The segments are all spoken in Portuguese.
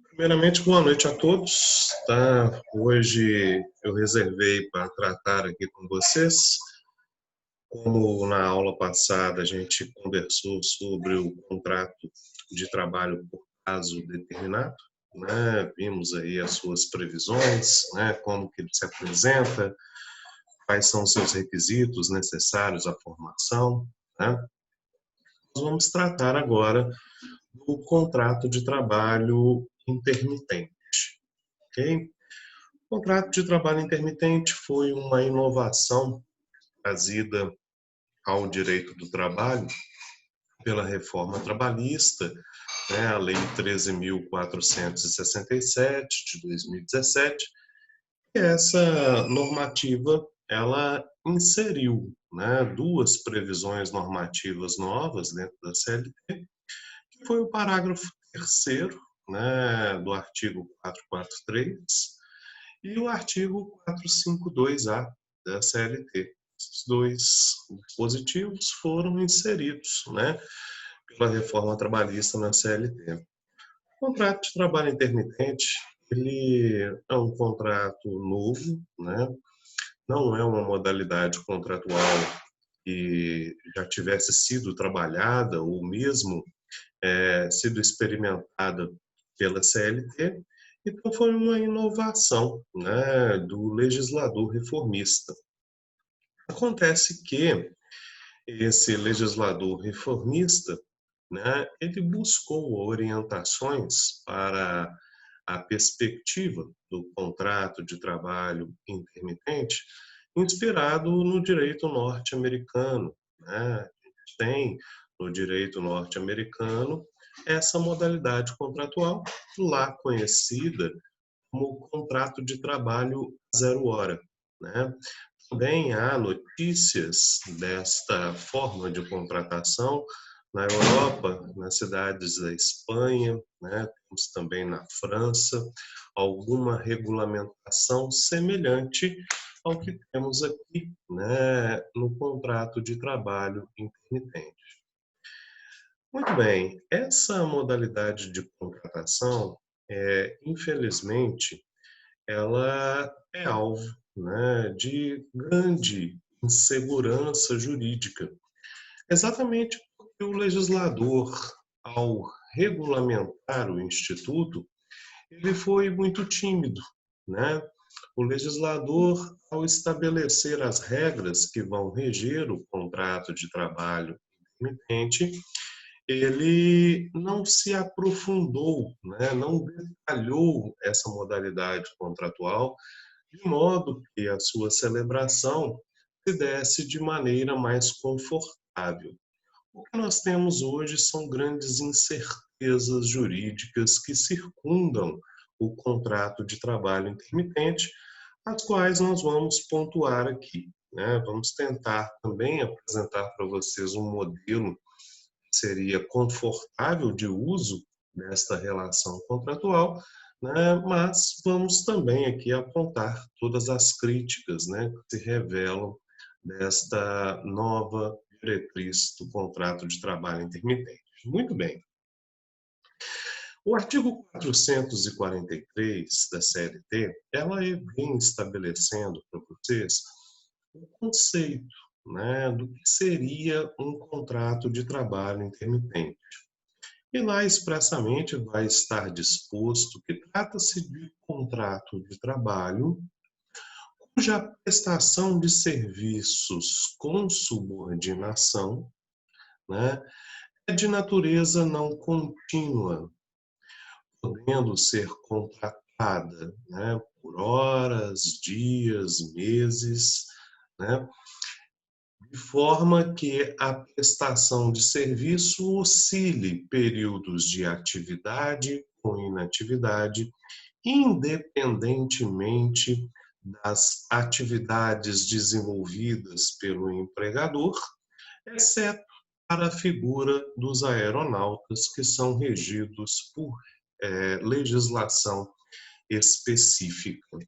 Primeiramente, boa noite a todos, tá? Hoje eu reservei para tratar aqui com vocês, como na aula passada a gente conversou sobre o contrato de trabalho por prazo determinado, né? Vimos aí as suas previsões, né? Como que ele se apresenta, quais são os seus requisitos necessários à formação, né? Nós vamos tratar agora do contrato de trabalho intermitente, ok? O contrato de trabalho intermitente foi uma inovação trazida ao direito do trabalho pela reforma trabalhista, né, a Lei 13.467 de 2017. E essa normativa ela inseriu, né, duas previsões normativas novas dentro da CLT, que foi o parágrafo terceiro, né, do artigo 443 e o artigo 452A da CLT. Esses dois dispositivos foram inseridos, né, pela reforma trabalhista na CLT. O contrato de trabalho intermitente, ele é um contrato novo, né, não é uma modalidade contratual que já tivesse sido trabalhada ou mesmo sido experimentada pela CLT. Então, foi uma inovação, né, do legislador reformista. Acontece que esse legislador reformista, né, ele buscou orientações para a perspectiva do contrato de trabalho intermitente, inspirado no direito norte-americano, né? A gente tem no direito norte-americano essa modalidade contratual, lá conhecida como contrato de trabalho zero hora, né? Também há notícias desta forma de contratação na Europa, nas cidades da Espanha, né? Temos também na França alguma regulamentação semelhante ao que temos aqui, né, no contrato de trabalho intermitente. Muito bem, essa modalidade de contratação, infelizmente, ela é alvo, né, de grande insegurança jurídica, exatamente porque o legislador, ao regulamentar o instituto, ele foi muito tímido, né? O legislador, ao estabelecer as regras que vão reger o contrato de trabalho intermitente, ele não se aprofundou, né? Não detalhou essa modalidade contratual de modo que a sua celebração se desse de maneira mais confortável. O que nós temos hoje são grandes incertezas jurídicas que circundam o contrato de trabalho intermitente, as quais nós vamos pontuar aqui, né? Vamos tentar também apresentar para vocês um modelo que seria confortável de uso nesta relação contratual, né? Mas vamos também aqui apontar todas as críticas, né, que se revelam desta nova diretriz do contrato de trabalho intermitente. Muito bem. O artigo 443 da CLT, ela vem estabelecendo para vocês o conceito, né, do que seria um contrato de trabalho intermitente. E lá expressamente vai estar disposto que trata-se de contrato de trabalho cuja prestação de serviços com subordinação, né, é de natureza não contínua, podendo ser contratada, né, por horas, dias, meses, né, de forma que a prestação de serviço oscile períodos de atividade com inatividade, independentemente das atividades desenvolvidas pelo empregador, exceto para a figura dos aeronautas, que são regidos por legislação específica.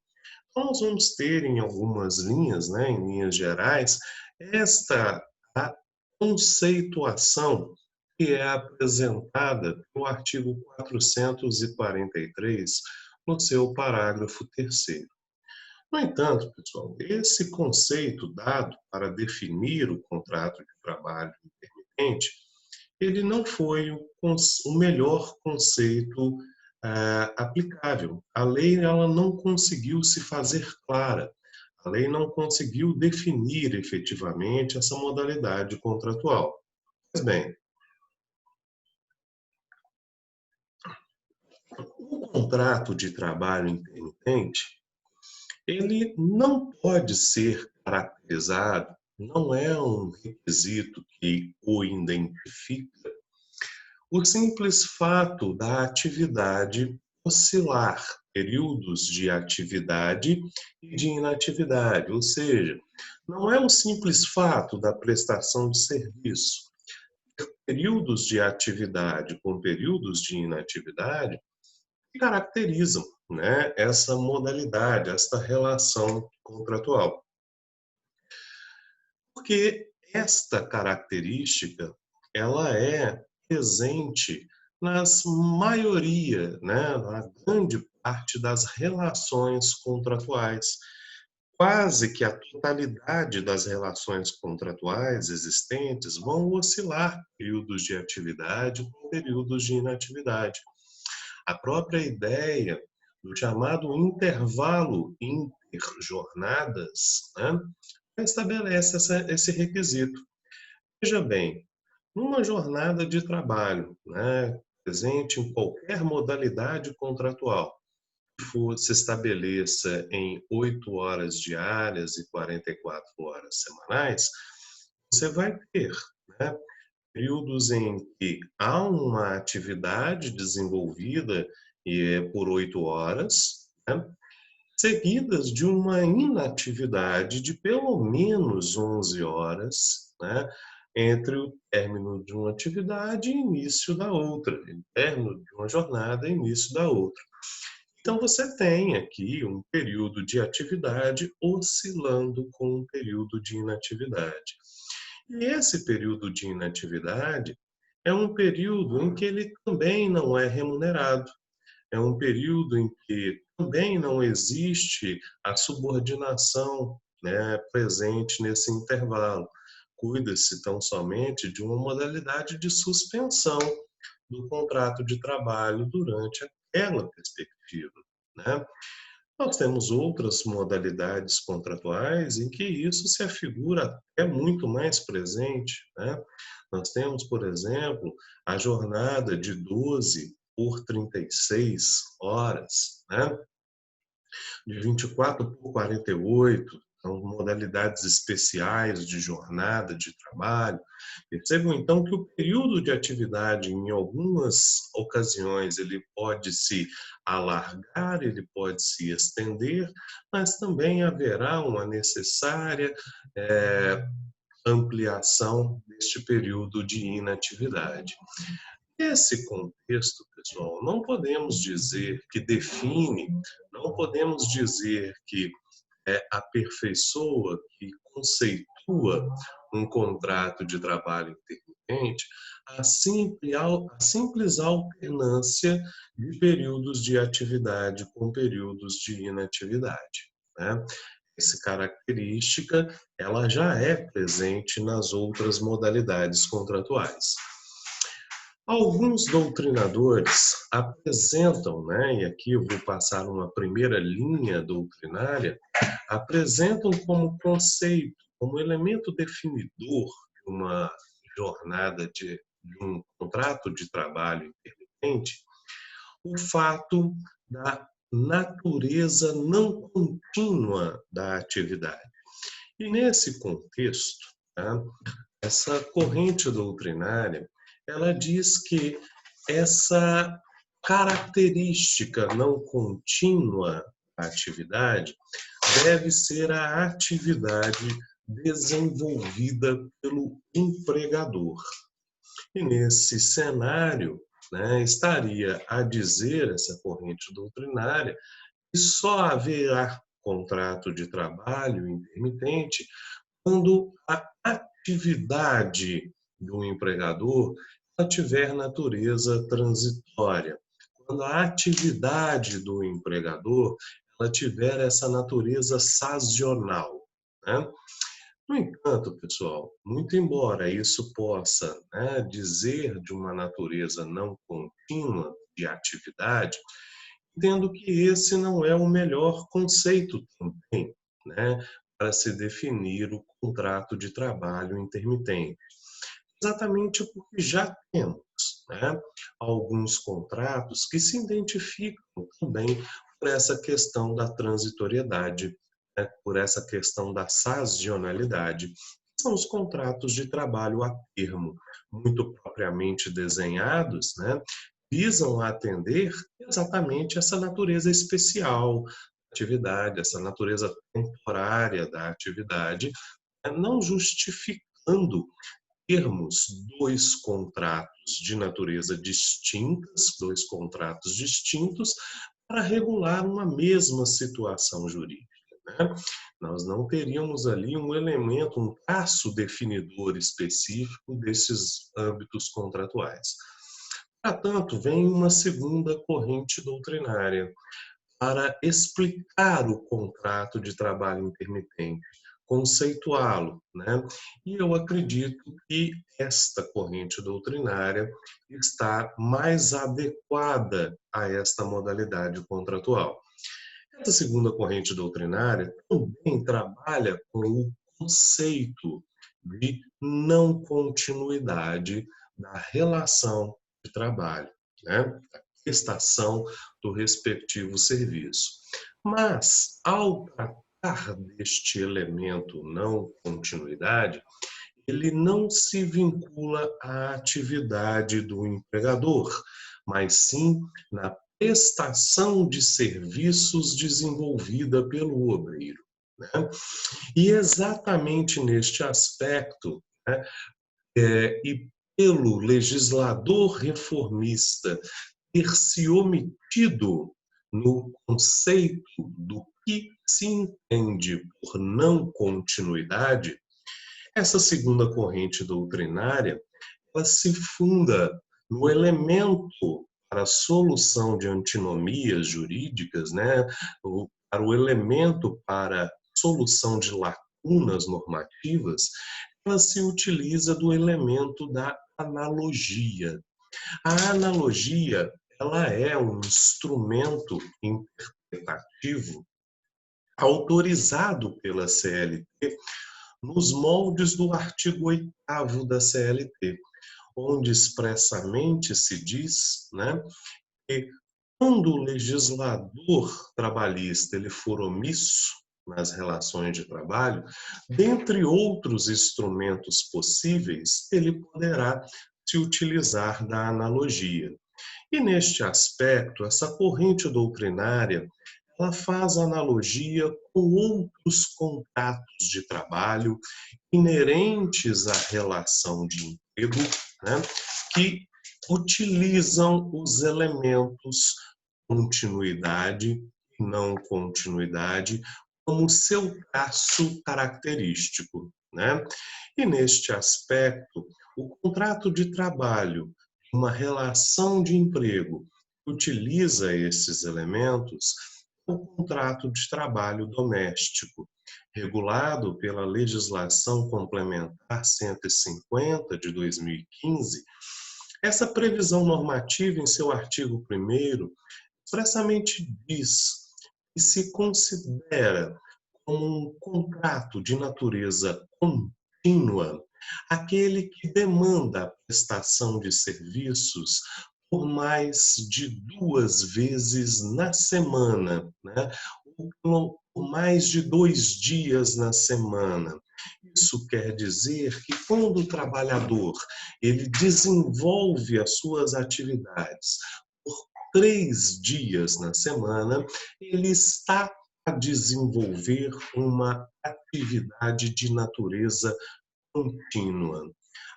Então, nós vamos ter em algumas linhas, né, em linhas gerais, esta a conceituação que é apresentada no artigo 443, no seu parágrafo 3º. No entanto, pessoal, esse conceito dado para definir o contrato de trabalho intermitente, ele não foi o melhor conceito aplicável. A lei ela não conseguiu se fazer clara. A lei não conseguiu definir efetivamente essa modalidade contratual. Pois bem, o contrato de trabalho intermitente, ele não pode ser caracterizado, não é um requisito que o identifica, o simples fato da atividade oscilar, períodos de atividade e de inatividade, ou seja, não é o simples fato da prestação de serviço, períodos de atividade com períodos de inatividade que caracterizam, né, essa modalidade, esta relação contratual. Porque esta característica, ela é presente nas maioria, né, na grande parte das relações contratuais. Quase que a totalidade das relações contratuais existentes vão oscilar períodos de atividade com períodos de inatividade. A própria ideia do chamado intervalo interjornadas, né, estabelece esse requisito. Veja bem, numa jornada de trabalho, né, presente em qualquer modalidade contratual, que se estabeleça em 8 horas diárias e 44 horas semanais, você vai ter, né, períodos em que há uma atividade desenvolvida por 8 horas, né, seguidas de uma inatividade de pelo menos 11 horas, né, entre o término de uma atividade e início da outra, o término de uma jornada e início da outra. Então, você tem aqui um período de atividade oscilando com um período de inatividade. E esse período de inatividade é um período em que ele também não é remunerado. É um período em que também não existe a subordinação, né, presente nesse intervalo. Cuida-se tão somente de uma modalidade de suspensão do contrato de trabalho durante aquela perspectiva, né? Nós temos outras modalidades contratuais em que isso se afigura até muito mais presente, né? Nós temos, por exemplo, a jornada de 12 por 36 horas, né? De 24 por 48, são modalidades especiais de jornada de trabalho. Percebam então que o período de atividade, em algumas ocasiões, ele pode se alargar, ele pode se estender, mas também haverá uma necessária ampliação deste período de inatividade. Esse contexto, pessoal, não podemos dizer que define, não podemos dizer que aperfeiçoa, que conceitua um contrato de trabalho intermitente, a simples alternância de períodos de atividade com períodos de inatividade, né? Essa característica, ela já é presente nas outras modalidades contratuais. Alguns doutrinadores apresentam, né, e aqui eu vou passar uma primeira linha doutrinária, apresentam como conceito, como elemento definidor de uma jornada de um contrato de trabalho intermitente, o fato da natureza não contínua da atividade. E nesse contexto, tá, essa corrente doutrinária, ela diz que essa característica não contínua da atividade deve ser a atividade desenvolvida pelo empregador. E nesse cenário, né, estaria a dizer essa corrente doutrinária que só haverá contrato de trabalho intermitente quando a atividade do empregador ela tiver natureza transitória, quando a atividade do empregador ela tiver essa natureza sazonal, né? No entanto, pessoal, muito embora isso possa, né, dizer de uma natureza não contínua de atividade, entendo que esse não é o melhor conceito também, né, para se definir o contrato de trabalho intermitente. Exatamente porque já temos, né, alguns contratos que se identificam também por essa questão da transitoriedade, né, por essa questão da sazonalidade. São os contratos de trabalho a termo, muito propriamente desenhados, né, visam atender exatamente essa natureza especial da atividade, essa natureza temporária da atividade, né, não justificando termos dois contratos de natureza distintas, dois contratos distintos, para regular uma mesma situação jurídica, né? Nós não teríamos ali um elemento, um traço definidor específico desses âmbitos contratuais. Portanto, vem uma segunda corrente doutrinária para explicar o contrato de trabalho intermitente, conceituá-lo, né? E eu acredito que esta corrente doutrinária está mais adequada a esta modalidade contratual. Essa segunda corrente doutrinária também trabalha com o conceito de não continuidade da relação de trabalho, né? Da prestação do respectivo serviço. Mas, ao tratar deste elemento não continuidade, ele não se vincula à atividade do empregador, mas sim na prestação de serviços desenvolvida pelo obreiro, né? E exatamente neste aspecto, né, e pelo legislador reformista ter se omitido no conceito do que se entende por não continuidade, essa segunda corrente doutrinária ela se funda no elemento para a solução de antinomias jurídicas, né, para o elemento para a solução de lacunas normativas, ela se utiliza do elemento da analogia. A analogia, ela é um instrumento interpretativo autorizado pela CLT nos moldes do artigo 8º da CLT, onde expressamente se diz, né, que quando o legislador trabalhista ele for omisso nas relações de trabalho, dentre outros instrumentos possíveis, ele poderá se utilizar da analogia. E neste aspecto, essa corrente doutrinária, ela faz analogia com outros contratos de trabalho inerentes à relação de emprego, né, que utilizam os elementos continuidade e não continuidade como seu traço característico, né? E neste aspecto, o contrato de trabalho, uma relação de emprego que utiliza esses elementos, é o contrato de trabalho doméstico, regulado pela Legislação Complementar 150 de 2015. Essa previsão normativa, em seu artigo 1º, expressamente diz que se considera como um contrato de natureza contínua aquele que demanda a prestação de serviços por mais de 2 vezes na semana, né? Ou por mais de 2 dias na semana. Isso quer dizer que quando o trabalhador ele desenvolve as suas atividades por 3 dias na semana, ele está a desenvolver uma atividade de natureza contínua.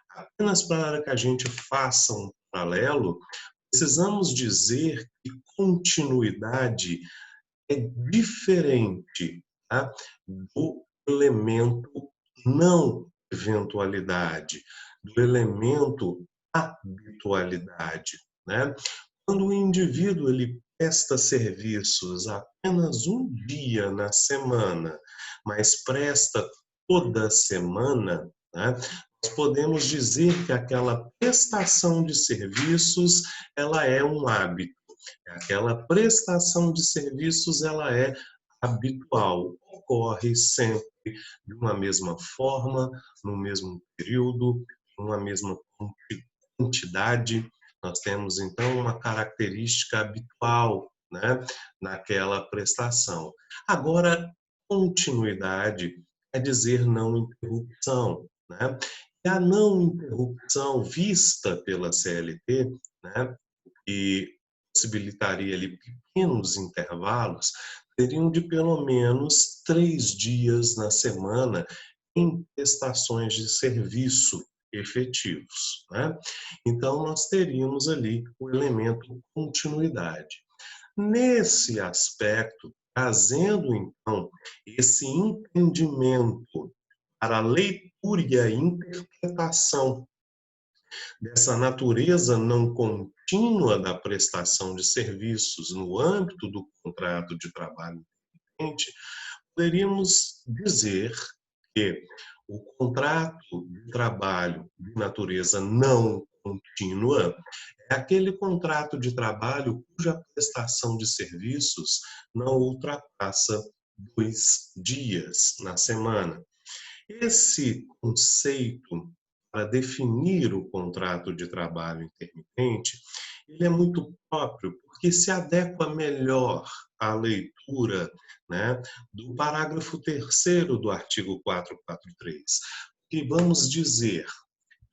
Apenas para que a gente faça um paralelo, precisamos dizer que continuidade é diferente, tá, do elemento não eventualidade, do elemento habitualidade, né? Quando o indivíduo ele presta serviços apenas um dia na semana, mas presta toda semana, né, nós podemos dizer que aquela prestação de serviços ela é um hábito. Aquela prestação de serviços ela é habitual, ocorre sempre de uma mesma forma, no mesmo período, numa mesma quantidade. Nós temos então uma característica habitual, né, naquela prestação. Agora, continuidade quer dizer não interrupção, né? E a não interrupção vista pela CLT, né, que possibilitaria ali pequenos intervalos, teriam de pelo menos 3 dias na semana em prestações de serviço efetivos, né? Então, nós teríamos ali o elemento continuidade. Nesse aspecto, trazendo então esse entendimento para a leitura e a interpretação dessa natureza não contínua da prestação de serviços no âmbito do contrato de trabalho independente, poderíamos dizer que o contrato de trabalho de natureza não contínua é aquele contrato de trabalho cuja prestação de serviços não ultrapassa 2 dias na semana. Esse conceito para definir o contrato de trabalho intermitente, ele é muito próprio, porque se adequa melhor à leitura, né, do parágrafo 3º do artigo 443, que vamos dizer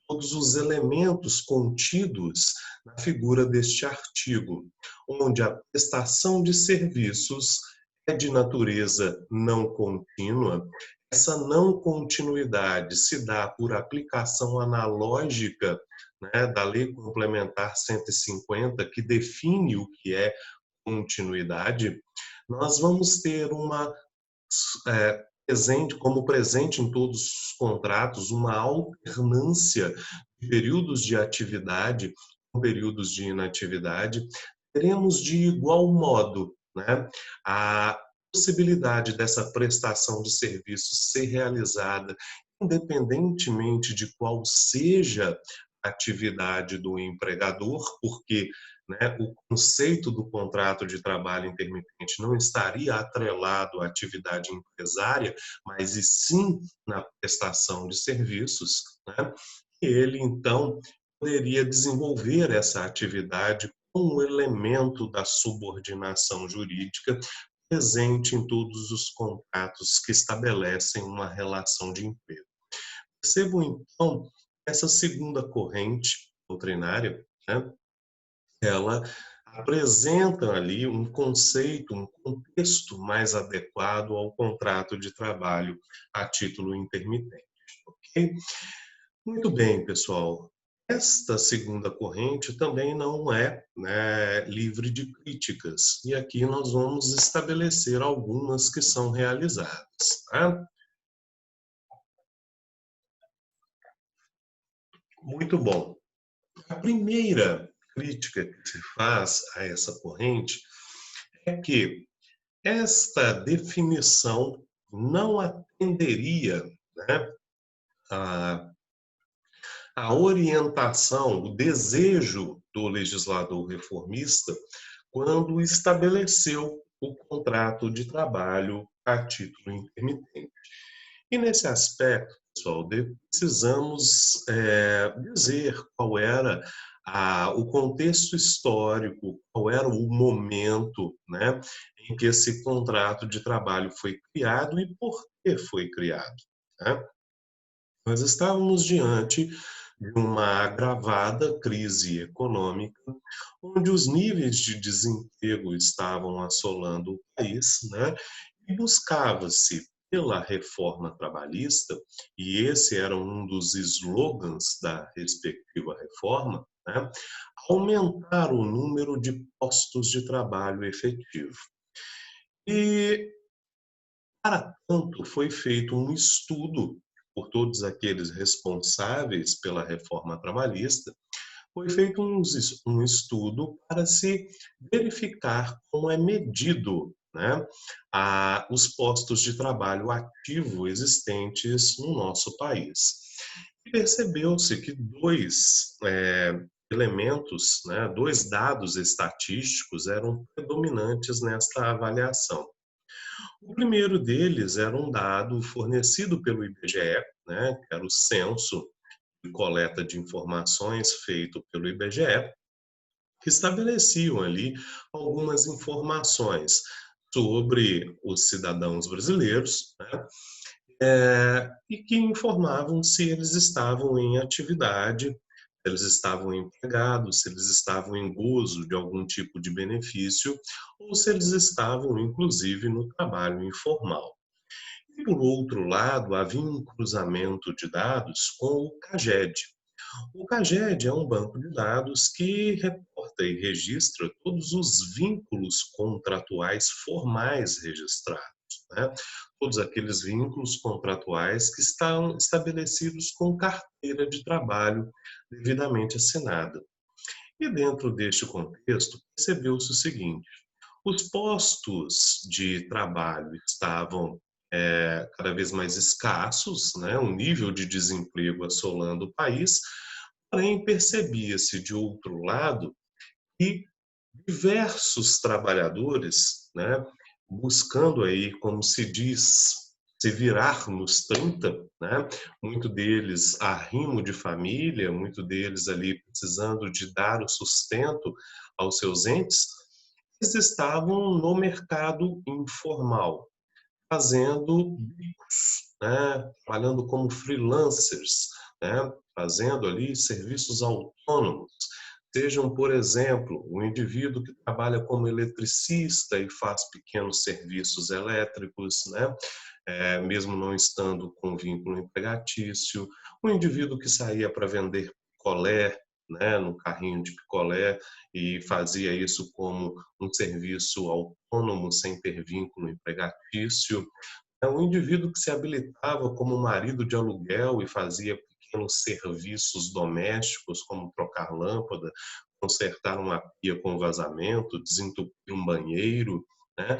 todos os elementos contidos na figura deste artigo, onde a prestação de serviços é de natureza não contínua. Essa não continuidade se dá por aplicação analógica, né, da Lei Complementar 150, que define o que é continuidade. Nós vamos ter uma presente, como presente em todos os contratos, uma alternância de períodos de atividade com períodos de inatividade. Teremos de igual modo, né, a possibilidade dessa prestação de serviços ser realizada independentemente de qual seja a atividade do empregador, porque, né, o conceito do contrato de trabalho intermitente não estaria atrelado à atividade empresária, mas e sim na prestação de serviços, né? E ele, então, poderia desenvolver essa atividade com o elemento da subordinação jurídica presente em todos os contratos que estabelecem uma relação de emprego. Percebam, então, essa segunda corrente doutrinária, né, ela apresenta ali um conceito, um contexto mais adequado ao contrato de trabalho a título intermitente. Ok? Muito bem, pessoal. Esta segunda corrente também não é, né, livre de críticas. E aqui nós vamos estabelecer algumas que são realizadas. Tá? Muito bom. A primeira crítica que se faz a essa corrente é que esta definição não atenderia, né, a, a orientação, o desejo do legislador reformista quando estabeleceu o contrato de trabalho a título intermitente. E nesse aspecto, pessoal, precisamos dizer qual era o contexto histórico, qual era o momento, né, em que esse contrato de trabalho foi criado e por que foi criado. Né? Nós estávamos diante de uma agravada crise econômica, onde os níveis de desemprego estavam assolando o país, né? E buscava-se pela reforma trabalhista, e esse era um dos slogans da respectiva reforma, né, aumentar o número de postos de trabalho efetivo. E, para tanto, foi feito um estudo por todos aqueles responsáveis pela reforma trabalhista, foi feito um estudo para se verificar como é medido, né, os postos de trabalho ativo existentes no nosso país. E percebeu-se que dois elementos, né, dois dados estatísticos eram predominantes nesta avaliação. O primeiro deles era um dado fornecido pelo IBGE, né, que era o censo de coleta de informações feito pelo IBGE, que estabeleciam ali algumas informações sobre os cidadãos brasileiros, né, e que informavam se eles estavam em atividade, se eles estavam empregados, se eles estavam em gozo de algum tipo de benefício ou se eles estavam, inclusive, no trabalho informal. E, por outro lado, havia um cruzamento de dados com o CAGED. O CAGED é um banco de dados que reporta e registra todos os vínculos contratuais formais registrados, né? Todos aqueles vínculos contratuais que estão estabelecidos com carteira de trabalho devidamente assinada. E dentro deste contexto, percebeu-se o seguinte: os postos de trabalho estavam cada vez mais escassos, né? Um nível de desemprego assolando o país, porém percebia-se de outro lado que diversos trabalhadores, né, buscando aí, como se diz, se virar nos 30, né, muito deles arrimo de família, muito deles ali precisando de dar o sustento aos seus entes, eles estavam no mercado informal, fazendo bicos, né, trabalhando como freelancers, né, fazendo ali serviços autônomos. Sejam, por exemplo, um indivíduo que trabalha como eletricista e faz pequenos serviços elétricos, né, mesmo não estando com vínculo empregatício, um indivíduo que saía para vender picolé, né, no carrinho de picolé e fazia isso como um serviço autônomo sem ter vínculo empregatício, é um indivíduo que se habilitava como marido de aluguel e fazia pequenos serviços domésticos, como trocar lâmpada, consertar uma pia com vazamento, desentupir um banheiro, né?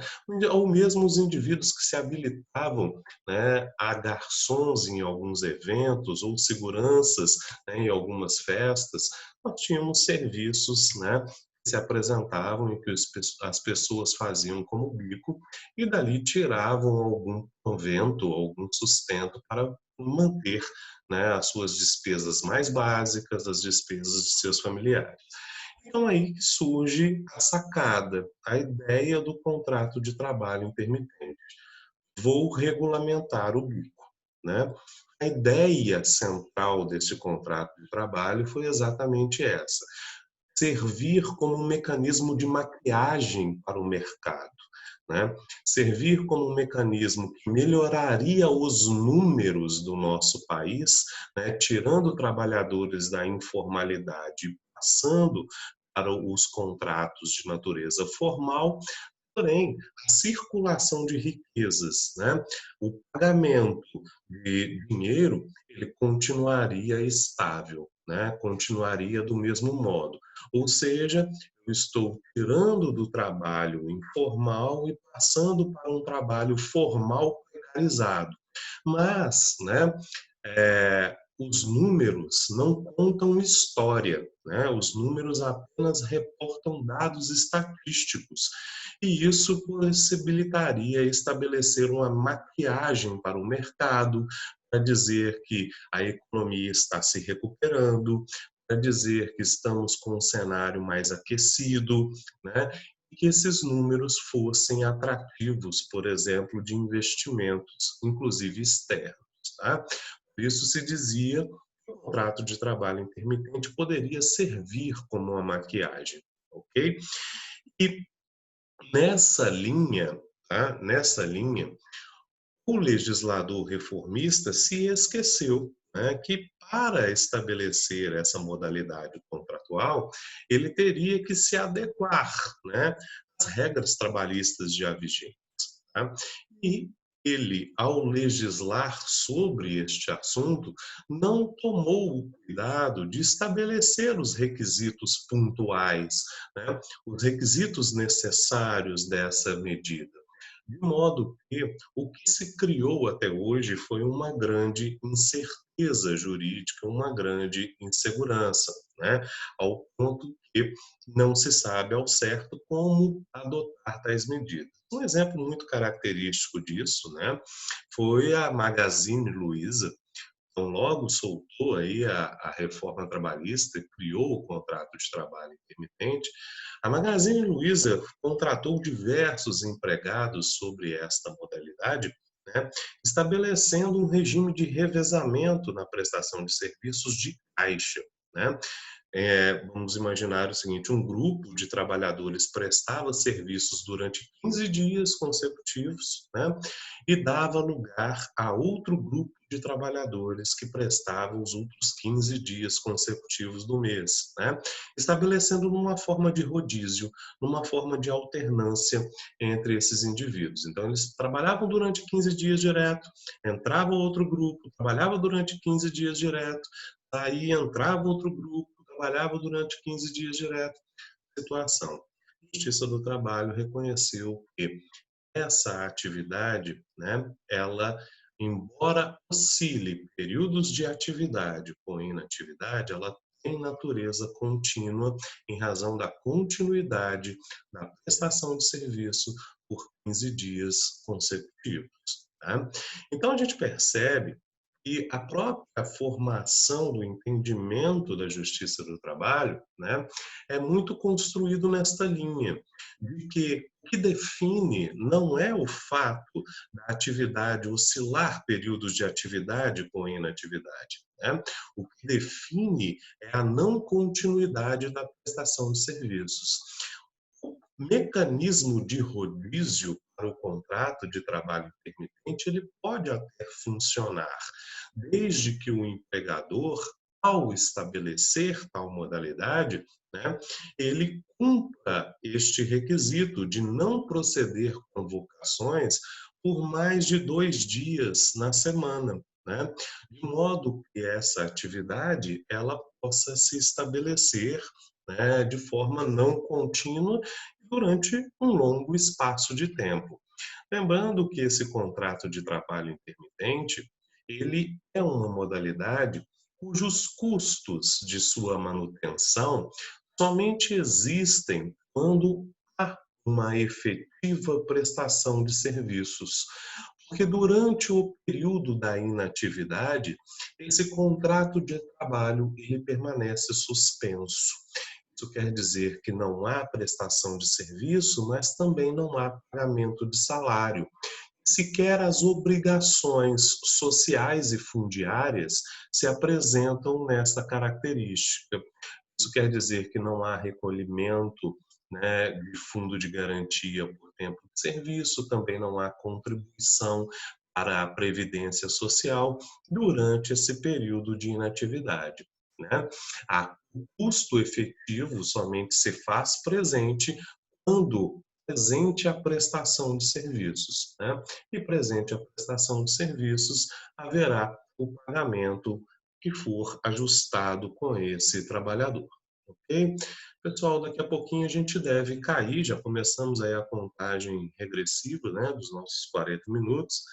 Ou mesmo os indivíduos que se habilitavam, né, a garçons em alguns eventos ou seguranças, né, em algumas festas. Nós tínhamos serviços, né, que se apresentavam e que as pessoas faziam como bico e dali tiravam algum provento, algum sustento para manter, né, as suas despesas mais básicas, as despesas de seus familiares. Então aí que surge a sacada, a ideia do contrato de trabalho intermitente. Vou regulamentar o bico, né? A ideia central desse contrato de trabalho foi exatamente essa: servir como um mecanismo de maquiagem para o mercado, né? Servir como um mecanismo que melhoraria os números do nosso país, né? Tirando trabalhadores da informalidade, passando para os contratos de natureza formal. Porém, a circulação de riquezas, né, o pagamento de dinheiro, ele continuaria estável, né, continuaria do mesmo modo. Ou seja, eu estou tirando do trabalho informal e passando para um trabalho formal precarizado. Mas, né, os números não contam história, né? Os números apenas reportam dados estatísticos. E isso possibilitaria estabelecer uma maquiagem para o mercado, para dizer que a economia está se recuperando, para dizer que estamos com um cenário mais aquecido, né? E que esses números fossem atrativos, por exemplo, de investimentos, inclusive externos. Tá? Por isso se dizia que o contrato de trabalho intermitente poderia servir como uma maquiagem, ok? E nessa linha, tá? Nessa linha, o legislador reformista se esqueceu, né, que para estabelecer essa modalidade contratual, ele teria que se adequar, né, às regras trabalhistas já vigentes. Tá? E ele, ao legislar sobre este assunto, não tomou o cuidado de estabelecer os requisitos pontuais, né, os requisitos necessários dessa medida. De modo que o que se criou até hoje foi uma grande incerteza jurídica, uma grande insegurança, né? Ao ponto que não se sabe ao certo como adotar tais medidas. Um exemplo muito característico disso, né, foi a Magazine Luiza. Então, logo soltou aí a reforma trabalhista e criou o contrato de trabalho intermitente, a Magazine Luiza contratou diversos empregados sobre esta modalidade, né, estabelecendo um regime de revezamento na prestação de serviços de caixa, né? Vamos imaginar o seguinte: um grupo de trabalhadores prestava serviços durante 15 dias consecutivos, né, e dava lugar a outro grupo de trabalhadores que prestavam os outros 15 dias consecutivos do mês, né, estabelecendo numa forma de rodízio, numa forma de alternância entre esses indivíduos. Então, eles trabalhavam durante 15 dias direto, entrava outro grupo, trabalhava durante 15 dias direto, aí entrava outro grupo, trabalhava durante 15 dias direto. Situação. A Justiça do Trabalho reconheceu que essa atividade, né, ela, embora oscile períodos de atividade com inatividade, ela tem natureza contínua em razão da continuidade da prestação de serviço por 15 dias consecutivos. Tá? Então a gente percebe que a própria formação do entendimento da justiça do trabalho, né, é muito construído nesta linha, de que o que define não é o fato da atividade oscilar períodos de atividade com inatividade, né? O que define é a não continuidade da prestação de serviços. O mecanismo de rodízio para o contrato de trabalho intermitente, ele pode até funcionar, desde que o empregador, ao estabelecer tal modalidade, né, ele cumpra este requisito de não proceder convocações por mais de 2 dias na semana, né, de modo que essa atividade ela possa se estabelecer, né, de forma não contínua durante um longo espaço de tempo. Lembrando que esse contrato de trabalho intermitente, ele é uma modalidade cujos custos de sua manutenção somente existem quando há uma efetiva prestação de serviços. Porque durante o período da inatividade, esse contrato de trabalho ele permanece suspenso. Isso quer dizer que não há prestação de serviço, mas também não há pagamento de salário. Sequer as obrigações sociais e fundiárias se apresentam nesta característica. Isso quer dizer que não há recolhimento, né, de fundo de garantia por tempo de serviço, também não há contribuição para a previdência social durante esse período de inatividade, né? O custo efetivo somente se faz presente quando presente a prestação de serviços, né? E presente a prestação de serviços, haverá o pagamento que for ajustado com esse trabalhador, ok? Pessoal, daqui a pouquinho a gente deve cair, já começamos aí a contagem regressiva, né, dos nossos 40 minutos,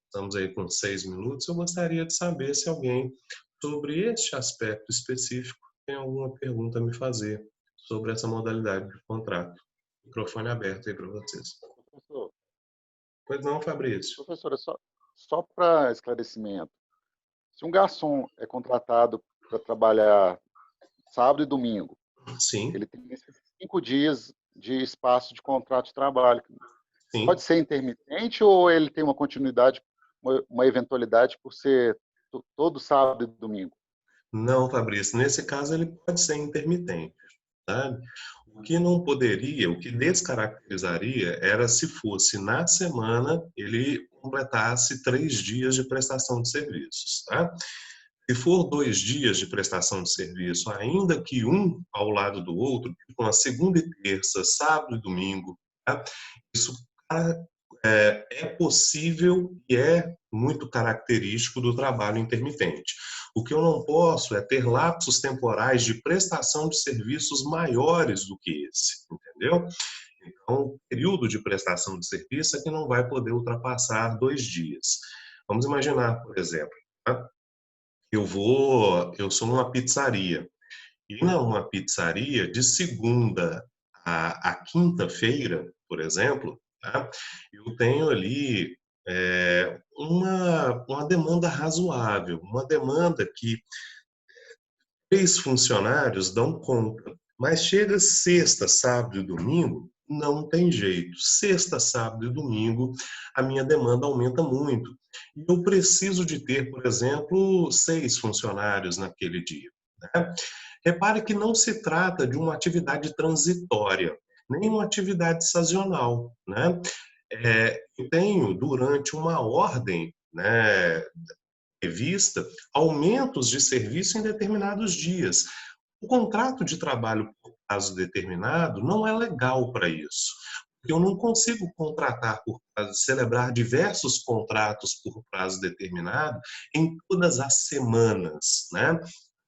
estamos aí com 6 minutos. Eu gostaria de saber se alguém, sobre este aspecto específico, tem alguma pergunta a me fazer sobre essa modalidade de contrato. Microfone aberto aí para vocês. Professor, Pois não, Fabrício? professora, só para esclarecimento, se um garçom é contratado para trabalhar sábado e domingo, Sim, ele tem esses 5 dias de espaço de contrato de trabalho. sim. Pode ser intermitente ou ele tem uma continuidade, uma eventualidade por ser todo sábado e domingo? Não, Fabrício, nesse caso ele pode ser intermitente, sabe? O que não poderia, o que descaracterizaria era se fosse na semana ele completasse 3 dias de prestação de serviços, tá? Se for 2 dias de prestação de serviço, ainda que um ao lado do outro, com a segunda e terça, sábado e domingo, tá? Isso é possível e é muito característico do trabalho intermitente. O que eu não posso é ter lapsos temporais de prestação de serviços maiores do que esse, entendeu? Então, o período de prestação de serviço é que não vai poder ultrapassar 2 dias. Vamos imaginar, por exemplo, tá? Eu sou numa pizzaria, e numa pizzaria, de segunda a quinta-feira, por exemplo, tá? Eu tenho ali uma demanda razoável, uma demanda que 3 funcionários dão conta. Mas chega sexta, sábado e domingo, não tem jeito. Sexta, sábado e domingo, a minha demanda aumenta muito. E eu preciso de ter, por exemplo, 6 funcionários naquele dia, né? Repare que não se trata de uma atividade transitória, nem uma atividade sazonal, né? Eu tenho, durante uma ordem, né, prevista, aumentos de serviço em determinados dias. O contrato de trabalho por prazo determinado não é legal para isso. Eu não consigo celebrar diversos contratos por prazo determinado em todas as semanas, né?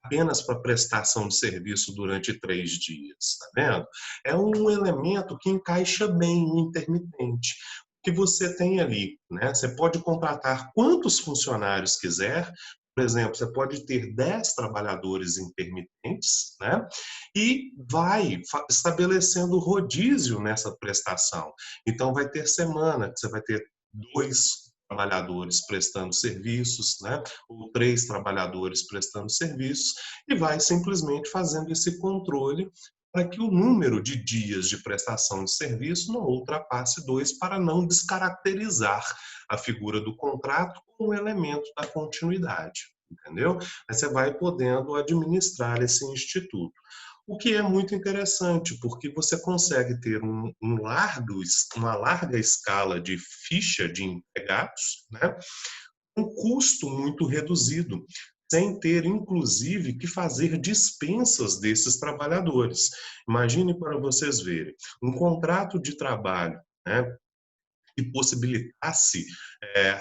Apenas para prestação de serviço durante 3 dias, tá vendo? É um elemento que encaixa bem no intermitente, que você tem ali, né? Você pode contratar quantos funcionários quiser. Por exemplo, você pode ter 10 trabalhadores intermitentes, né? E vai estabelecendo rodízio nessa prestação. Então, vai ter semana que você vai ter 2 trabalhadores prestando serviços, né? Ou 3 trabalhadores prestando serviços, e vai simplesmente fazendo esse controle para que o número de dias de prestação de serviço não ultrapasse 2, para não descaracterizar a figura do contrato como um elemento da continuidade, entendeu? Aí você vai podendo administrar esse instituto. O que é muito interessante, porque você consegue ter uma larga escala de ficha de empregados, né? Um custo muito reduzido, sem ter, inclusive, que fazer dispensas desses trabalhadores. Imagine, para vocês verem, um contrato de trabalho, né, que possibilitasse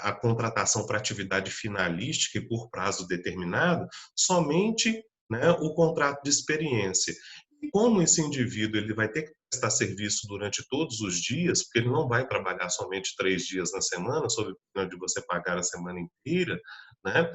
a contratação para atividade finalística e por prazo determinado, somente, né, o contrato de experiência. E como esse indivíduo ele vai ter que prestar serviço durante todos os dias, porque ele não vai trabalhar somente 3 dias na semana, sob pena de você pagar a semana inteira, né?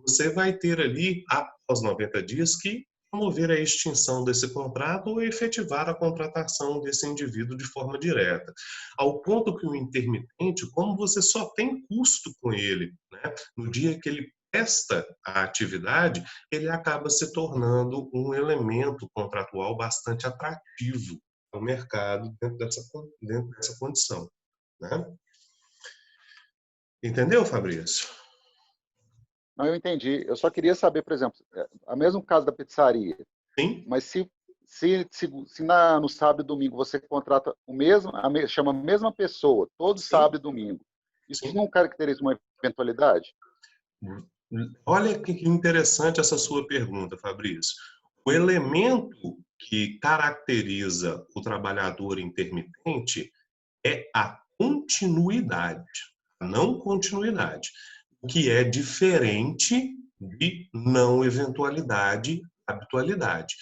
Você vai ter ali, após 90 dias, que promover a extinção desse contrato ou efetivar a contratação desse indivíduo de forma direta. Ao ponto que o intermitente, como você só tem custo com ele, né? No dia que ele presta a atividade, ele acaba se tornando um elemento contratual bastante atrativo ao mercado dentro dessa condição, né? Entendeu, Fabrício? Não, eu entendi. Eu só queria saber, por exemplo, a mesmo caso da pizzaria, Sim, mas se no sábado e domingo você contrata chama a mesma pessoa, todo sim, sábado e domingo, isso sim. não caracteriza uma eventualidade? Olha que interessante essa sua pergunta, Fabrício. O elemento que caracteriza o trabalhador intermitente é a continuidade, a não continuidade, o que é diferente de não eventualidade, habitualidade.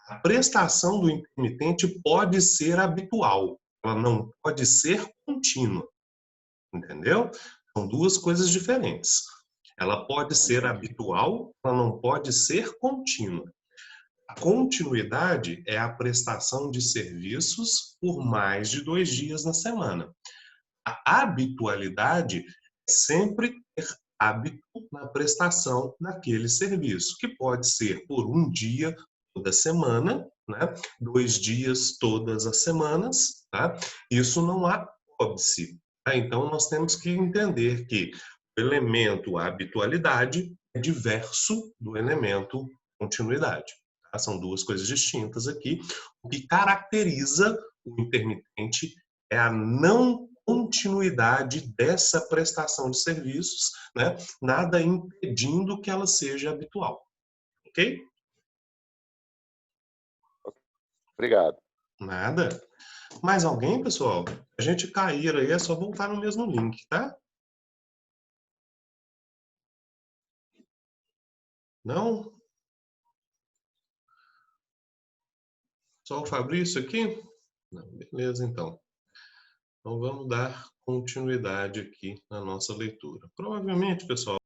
A prestação do intermitente pode ser habitual, ela não pode ser contínua, entendeu? São 2 coisas diferentes. Ela pode ser Entendi. habitual, ela não pode ser contínua. A continuidade é a prestação de serviços por mais de 2 dias na semana. A habitualidade é sempre ter hábito na prestação daquele serviço, que pode ser por um dia toda semana, né? 2 dias todas as semanas, tá? Isso não há óbice, tá? Então nós temos que entender que o elemento habitualidade é diverso do elemento continuidade. Tá? São 2 coisas distintas aqui. O que caracteriza o intermitente é a não continuidade dessa prestação de serviços, né? Nada impedindo que ela seja habitual, ok? Obrigado. Nada. Mais alguém, pessoal? A gente cair aí, é só voltar no mesmo link, tá? Não? Só o Fabrício aqui? Não, beleza, então. Então, vamos dar continuidade aqui na nossa leitura. Provavelmente, pessoal,